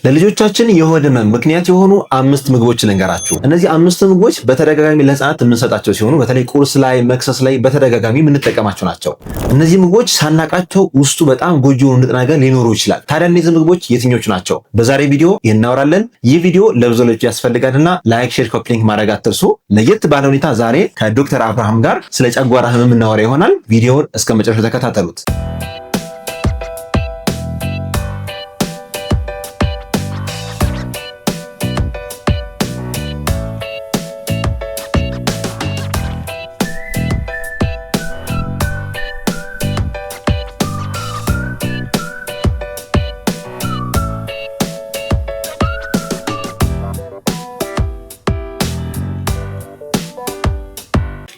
ለልጆቻችን የሆድ ህመም ምክንያት የሆኑ 5 ምግቦች ልንገራችሁ። እነዚህ 5 ምግቦች በተደጋጋሚ ለህፃናት የምንሰጣቸው ሲሆኑ በተለይ ቁርስ ላይ፣ መክሰስ ላይ በተደጋጋሚ የምንጠቀማቸው ናቸው። እነዚህ ምግቦች ሳናቃቸው ውስጡ በጣም ጎጂ የሆኑ ንጥረ ነገር ሊኖሩ ይችላል። ታዲያ እነዚህ ምግቦች የትኞቹ ናቸው? በዛሬ ቪዲዮ እናወራለን። ይህ ቪዲዮ ለብዙ ልጆች ያስፈልጋልና ላይክ፣ ሼር፣ ኮፒ ሊንክ ማድረግ አትርሱ። ለየት ባለ ሁኔታ ዛሬ ከዶክተር አብርሃም ጋር ስለ ጨጓራ ህመም እናወራ ይሆናል። ቪዲዮውን እስከ መጨረሻው ተከታተሉት።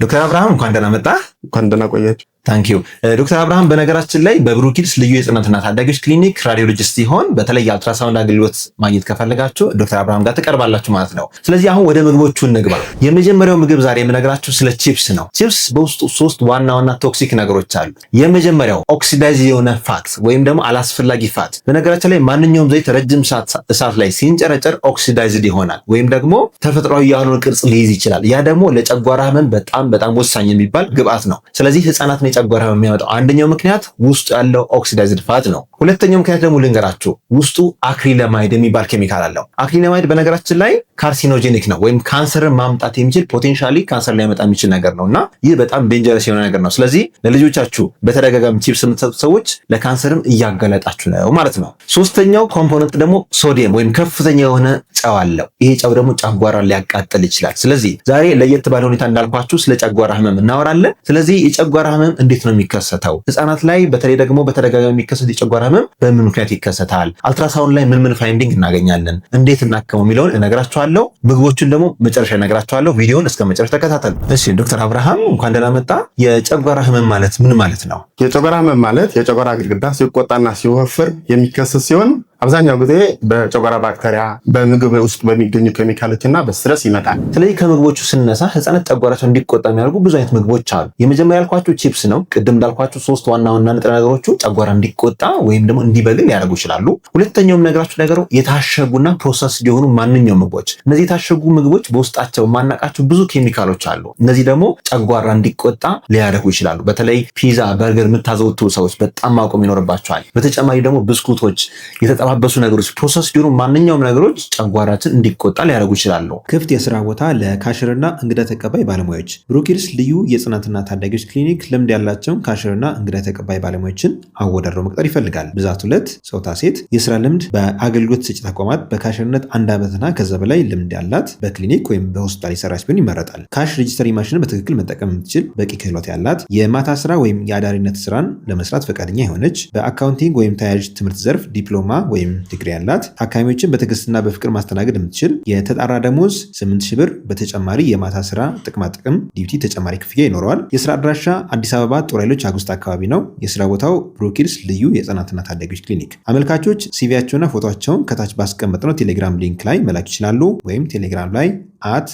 ዶክተር አብርሃም እንኳን ደህና መጣ። እንኳን ደህና ቆያችሁ። ታንኪዩ ዶክተር አብርሃም በነገራችን ላይ በብሩክ ኪድስ ልዩ የህፃናትና ታዳጊዎች ክሊኒክ ራዲዮሎጂስት ሲሆን በተለይ የአልትራሳውንድ አገልግሎት ማግኘት ከፈለጋችሁ ዶክተር አብርሃም ጋር ትቀርባላችሁ ማለት ነው። ስለዚህ አሁን ወደ ምግቦቹ እንግባ። የመጀመሪያው ምግብ ዛሬ የምነግራችሁ ስለ ቺፕስ ነው። ቺፕስ በውስጡ 3 ዋና ዋና ቶክሲክ ነገሮች አሉ። የመጀመሪያው ኦክሲዳይዝ የሆነ ፋት ወይም ደግሞ አላስፈላጊ ፋት። በነገራችን ላይ ማንኛውም ዘይት ረጅም እሳት ላይ ሲንጨረጨር ኦክሲዳይዝድ ይሆናል ወይም ደግሞ ተፈጥሯዊ ያልሆነ ቅርጽ ሊይዝ ይችላል። ያ ደግሞ ለጨጓራ ህመም በጣም ወሳኝ የሚባል ግብአት ነው። ስለዚህ ህፃናትን የጨጓራ ህመም የሚያመጣው አንደኛው ምክንያት ውስጡ ያለው ኦክሲዳይዝድ ፋት ነው። ሁለተኛው ምክንያት ደግሞ ልንገራችሁ፣ ውስጡ አክሪለማይድ የሚባል ኬሚካል አለው። አክሪለማይድ በነገራችን ላይ ካርሲኖጄኒክ ነው ወይም ካንሰርን ማምጣት የሚችል ፖቴንሻሊ ካንሰር ሊያመጣ የሚችል ነገር ነውና ይህ በጣም ዴንጀረስ የሆነ ነገር ነው። ስለዚህ ለልጆቻችሁ በተደጋጋሚ ቺፕስ የምትሰጡ ሰዎች ለካንሰርም እያጋለጣችሁ ነው ማለት ነው። ሶስተኛው ኮምፖነንት ደግሞ ሶዲየም ወይም ከፍተኛ የሆነ ጨው አለው። ይሄ ጨው ደግሞ ጨጓራን ሊያቃጥል ይችላል። ስለዚህ ዛሬ ለየት ባለ ሁኔታ እንዳልኳችሁ ስለ ጨጓራ ህመም እናወራለን። ስለዚህ የጨጓራ ህመም እንዴት ነው የሚከሰተው? ህፃናት ላይ በተለይ ደግሞ በተደጋጋሚ የሚከሰት የጨጓራ ህመም በምን ምክንያት ይከሰታል? አልትራሳውንድ ላይ ምን ፋይንዲንግ እናገኛለን? እንዴት እናከመው የሚለውን እነግራችኋለሁ። ምግቦቹን ደግሞ መጨረሻ እነግራችኋለሁ። ቪዲዮውን እስከ መጨረሻ ተከታተሉ። እሺ ዶክተር አብርሃም እንኳን ደህና መጣ። የጨጓራ ህመም ማለት ምን ማለት ነው? የጨጓራ ህመም ማለት የጨጓራ ግድግዳ ሲቆጣና ሲወፍር የሚከሰት ሲሆን አብዛኛው ጊዜ በጨጓራ ባክቴሪያ በምግብ ውስጥ በሚገኙ ኬሚካሎች እና በስትረስ ይመጣል። ስለዚህ ከምግቦቹ ስነሳ ህፃናት ጨጓራቸው እንዲቆጣ የሚያደርጉ ብዙ አይነት ምግቦች አሉ። የመጀመሪያ ያልኳችሁ ቺፕስ ነው። ቅድም እንዳልኳችሁ 3 ዋና ዋና ንጥረ ነገሮቹ ጨጓራ እንዲቆጣ ወይም ደግሞ እንዲበግል ሊያደርጉ ይችላሉ። ሁለተኛውም ነገራችሁ ነገሩ የታሸጉና ፕሮሰስ የሆኑ ማንኛውም ምግቦች። እነዚህ የታሸጉ ምግቦች በውስጣቸው ማናቃቸው ብዙ ኬሚካሎች አሉ። እነዚህ ደግሞ ጨጓራ እንዲቆጣ ሊያደርጉ ይችላሉ። በተለይ ፒዛ፣ በርገር የምታዘወትሩ ሰዎች በጣም ማቆም ይኖርባቸዋል። በተጨማሪ ደግሞ ብስኩቶች፣ የተጠባበሱ ነገሮች፣ ፕሮሰስ የሆኑ ማንኛውም ነገሮች ጨጓራችን እንዲቆጣ ሊያደርጉ ይችላሉ። ክፍት የስራ ቦታ ለካሽርና እንግዳ ተቀባይ ባለሙያዎች። ብሩክ ኪድስ ልዩ የህፃናትና ታዳጊዎች ክሊኒክ ልምድ ያላቸውን ካሽርና እንግዳ ተቀባይ ባለሙያዎችን አወዳድሮ መቅጠር ይፈልጋል። ብዛት 2፣ ጾታ ሴት። የስራ ልምድ በአገልግሎት ሰጪ ተቋማት በካሽርነት 1 ዓመትና ከዛ በላይ ልምድ ያላት፣ በክሊኒክ ወይም በሆስፒታል የሰራች ቢሆን ይመረጣል። ካሽ ሬጂስተሪ ማሽንን በትክክል መጠቀም የምትችል፣ በቂ ክህሎት ያላት፣ የማታ ስራ ወይም የአዳሪነት ስራን ለመስራት ፈቃደኛ የሆነች፣ በአካውንቲንግ ወይም ተያያዥ ትምህርት ዘርፍ ዲፕሎማ ወይም ዲግሪ ያላት፣ ታካሚዎችን በትዕግስትና በፍቅር ማስተናገድ የምትችል፣ የተጣራ ደሞዝ 8000 ብር በተጨማሪ የማታ ስራ ጥቅማጥቅም ዲዩቲ ተጨማሪ ክፍያ ይኖረዋል። የስራ አድራሻ አዲስ አበባ ጦር ኃይሎች አጉስት አካባቢ ነው። የስራ ቦታው ብሩክ ኪድስ ልዩ የህፃናትና ታዳጊዎች ክሊኒክ። አመልካቾች ሲቪያቸውና ፎቶቸውን ከታች ባስቀመጥነው ቴሌግራም ሊንክ ላይ መላክ ይችላሉ። ወይም ቴሌግራም ላይ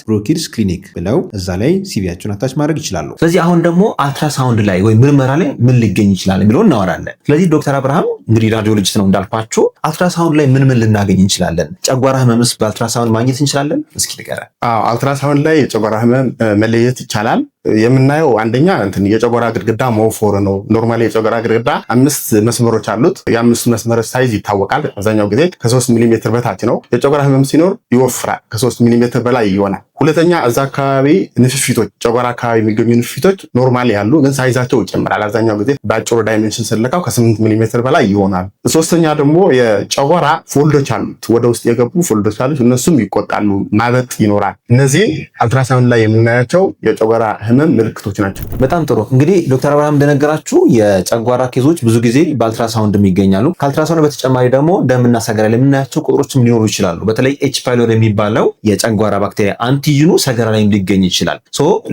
ብሩክ ኪድስ ክሊኒክ ብለው እዛ ላይ ሲቪያቸውን አታች ማድረግ ይችላሉ። ስለዚህ አሁን ደግሞ አልትራሳውንድ ላይ ወይም ምርመራ ላይ ምን ሊገኝ ይችላል የሚለው እናወራለን። ስለዚህ ዶክተር አብርሃም እንግዲህ ራዲዮሎጂስት ነው እንዳልኳችሁ፣ አልትራሳውንድ ላይ ምን ልናገኝ እንችላለን? ጨጓራ ህመምስ በአልትራሳውንድ ማግኘት እንችላለን? እስኪ ንገረን። አልትራሳውንድ ላይ የጨጓራ ህመም መለየት ይቻላል። የምናየው አንደኛ የጨጓራ ግድግዳ መወፈሩ ነው። ኖርማሊ የጨጓራ ግድግዳ 5 መስመሮች አሉት። የ5 መስመሮች ሳይዝ ይታወቃል። አብዛኛው ጊዜ ከ3 ሚሊ ሜትር በታች ነው። የጨጓራ ህመም ሲኖር ይወፍራል፣ ከ3 ሚሊ ሜትር በላይ ይሆናል። ሁለተኛ እዛ አካባቢ ንፍፊቶች፣ ጨጓራ አካባቢ የሚገኙ ንፍፊቶች ኖርማሊ ያሉ ግን ሳይዛቸው ይጨምራል። አብዛኛው ጊዜ በአጭሩ ዳይሜንሽን ስለካው ከ8 ሚሊ ሜትር በላይ ይሆናል። ሶስተኛ ደግሞ የጨጓራ ፎልዶች አሉት፣ ወደ ውስጥ የገቡ ፎልዶች አሉት። እነሱም ይቆጣሉ፣ ማበጥ ይኖራል። እነዚህ አልትራሳውንድ ላይ የምናያቸው የጨጓራ ህመም ምልክቶች ናቸው። በጣም ጥሩ። እንግዲህ ዶክተር አብርሃም እንደነገራችሁ የጨጓራ ኬዞች ብዙ ጊዜ በአልትራሳውንድ ይገኛሉ። ከአልትራሳውንድ በተጨማሪ ደግሞ ደምና ሰገራ ላይ የምናያቸው ቁጥሮችም ሊኖሩ ይችላሉ። በተለይ ኤች ፓይሎሪ የሚባለው የጨጓራ ባክቴሪያ አንቲ አንቲጅኑ ሰገራ ላይ ሊገኝ ይችላል።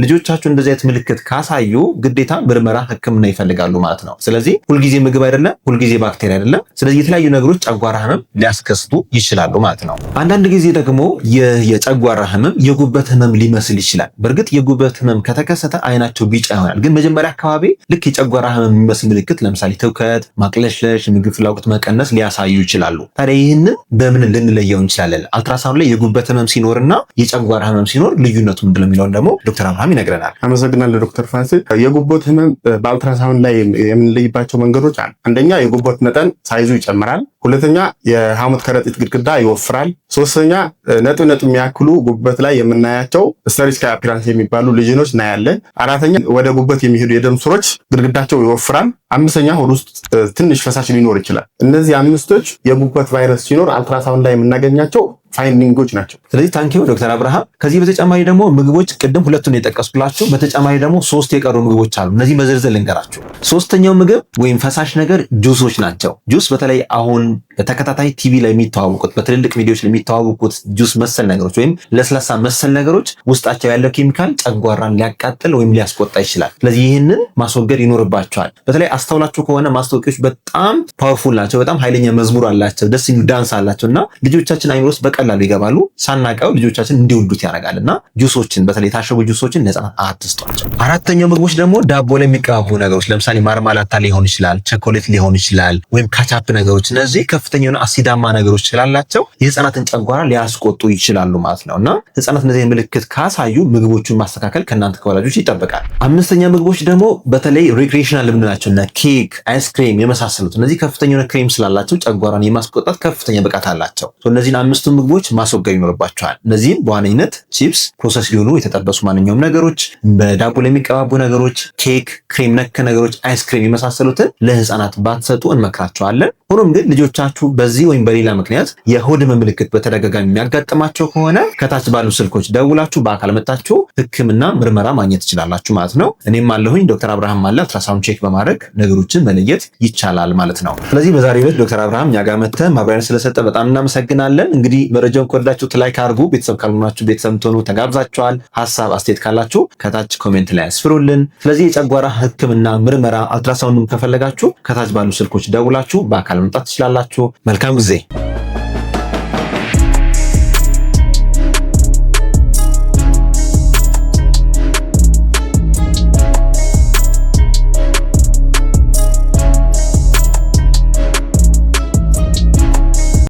ልጆቻችሁ እንደዚህ አይነት ምልክት ካሳዩ ግዴታ ምርመራ ሕክምና ይፈልጋሉ ማለት ነው። ስለዚህ ሁልጊዜ ምግብ አይደለም፣ ሁልጊዜ ባክቴሪያ አይደለም። ስለዚህ የተለያዩ ነገሮች ጨጓራ ህመም ሊያስከስቱ ይችላሉ ማለት ነው። አንዳንድ ጊዜ ደግሞ የጨጓራ ህመም የጉበት ህመም ሊመስል ይችላል። በእርግጥ የጉበት ህመም ከተከሰተ አይናቸው ቢጫ ይሆናል። ግን መጀመሪያ አካባቢ ልክ የጨጓራ ህመም የሚመስል ምልክት ለምሳሌ ትውከት፣ ማቅለሽለሽ፣ ምግብ ፍላጎት መቀነስ ሊያሳዩ ይችላሉ። ታዲያ ይህንን በምን ልንለየው እንችላለን? አልትራሳውንድ ላይ የጉበት ህመም ሲኖርና የጨጓራ ህመም ሲኖር ልዩነቱ ምንድን ነው የሚለውን ደግሞ ዶክተር አብርሃም ይነግረናል። አመሰግናለሁ ዶክተር ፍራንሲስ። የጉበት ህመም በአልትራሳውንድ ላይ የምንለይባቸው መንገዶች አሉ። አንደኛ የጉበት መጠን ሳይዙ ይጨምራል። ሁለተኛ የሐሞት ከረጢት ግድግዳ ይወፍራል። ሶስተኛ ነጥብ የሚያክሉ ጉበት ላይ የምናያቸው ስተሪስካይ አፒራንስ የሚባሉ ሌዥኖች እናያለን። አራተኛ ወደ ጉበት የሚሄዱ የደም ስሮች ግድግዳቸው ይወፍራል። አምስተኛ ሆድ ውስጥ ትንሽ ፈሳሽ ሊኖር ይችላል። እነዚህ አምስቶች የጉበት ቫይረስ ሲኖር አልትራሳውንድ ላይ የምናገኛቸው ፋይንዲንጎች ናቸው። ስለዚህ ታንኪዩ ዶክተር አብርሃም። ከዚህ በተጨማሪ ደግሞ ምግቦች ቅድም ሁለቱን የጠቀስኩላችሁ፣ በተጨማሪ ደግሞ 3 የቀሩ ምግቦች አሉ። እነዚህ በዝርዝር ልንገራችሁ። 3ኛው ምግብ ወይም ፈሳሽ ነገር ጁሶች ናቸው። ጁስ በተለይ አሁን በተከታታይ ቲቪ ላይ የሚተዋወቁት በትልልቅ ቪዲዮዎች ላይ የሚተዋወቁት ጁስ መሰል ነገሮች ወይም ለስላሳ መሰል ነገሮች ውስጣቸው ያለው ኬሚካል ጨጓራን ሊያቃጥል ወይም ሊያስቆጣ ይችላል። ስለዚህ ይህንን ማስወገድ ይኖርባቸዋል። በተለይ አስተውላችሁ ከሆነ ማስታወቂያዎች በጣም ፓወርፉል ናቸው። በጣም ኃይለኛ መዝሙር አላቸው፣ ደስ የሚል ዳንስ አላቸው እና ልጆቻችን አይምሮ ውስጥ በቀላሉ ይገባሉ። ሳናቀው ልጆቻችን እንዲወዱት ያደርጋል እና ጁሶችን በተለይ የታሸጉ ጁሶችን ለህፃናት አትስጧቸው። 4ኛው ምግቦች ደግሞ ዳቦ ላይ የሚቀባቡ ነገሮች ለምሳሌ ማርማላታ ሊሆን ይችላል፣ ቸኮሌት ሊሆን ይችላል፣ ወይም ካቻፕ ነገሮች። እነዚህ ከፍተኛ የሆነ አሲዳማ ነገሮች ስላላቸው የህፃናትን ጨጓራ ሊያስቆጡ ይችላሉ ማለት ነው እና ህፃናት እነዚህ ምልክት ካሳዩ ምግቦቹን ማስተካከል ከእናንተ ከወላጆች ይጠበቃል። 5ኛ ምግቦች ደግሞ በተለይ ሪክሬሽናል የምንላቸው እና ኬክ፣ አይስክሬም የመሳሰሉት እነዚህ ከፍተኛ የሆነ ክሬም ስላላቸው ጨጓራን የማስቆጣት ከፍተኛ ብቃት አላቸው። እነዚህን 5ቱ ምግቦች ማስወገድ ይኖርባቸዋል። እነዚህም በዋነኝነት ቺፕስ፣ ፕሮሰስ ሊሆኑ የተጠበሱ ማንኛውም ነገሮች፣ በዳቦ ላይ የሚቀባቡ ነገሮች፣ ኬክ፣ ክሬም ነክ ነገሮች፣ አይስክሬም የመሳሰሉትን ለህፃናት ባትሰጡ እንመክራቸዋለን። ሆኖም ግን ልጆቻችሁ በዚህ ወይም በሌላ ምክንያት የሆድ ህመም ምልክት በተደጋጋሚ የሚያጋጥማቸው ከሆነ ከታች ባሉ ስልኮች ደውላችሁ በአካል መጣችሁ ህክምና ምርመራ ማግኘት ትችላላችሁ ማለት ነው። እኔም አለሁኝ፣ ዶክተር አብርሃም አለ። አልትራሳውንድ ቼክ በማድረግ ነገሮችን መለየት ይቻላል ማለት ነው። ስለዚህ በዛሬው ዕለት ዶክተር አብርሃም እኛ ጋር መጥተህ ማብራሪያ ስለሰጠ በጣም እናመሰግናለን። እንግዲህ መረጃውን ከወደዳችሁት ላይክ አድርጉ። ቤተሰብ ካልሆናችሁ ቤተሰብ ትሆኑ ተጋብዛችኋል። ሀሳብ አስተያየት ካላችሁ ከታች ኮሜንት ላይ አስፍሩልን። ስለዚህ የጨጓራ ህክምና ምርመራ አልትራሳውንድም ከፈለጋችሁ ከታች ባሉ ስልኮች ደውላችሁ በአካል መምጣት ትችላላችሁ። መልካም ጊዜ።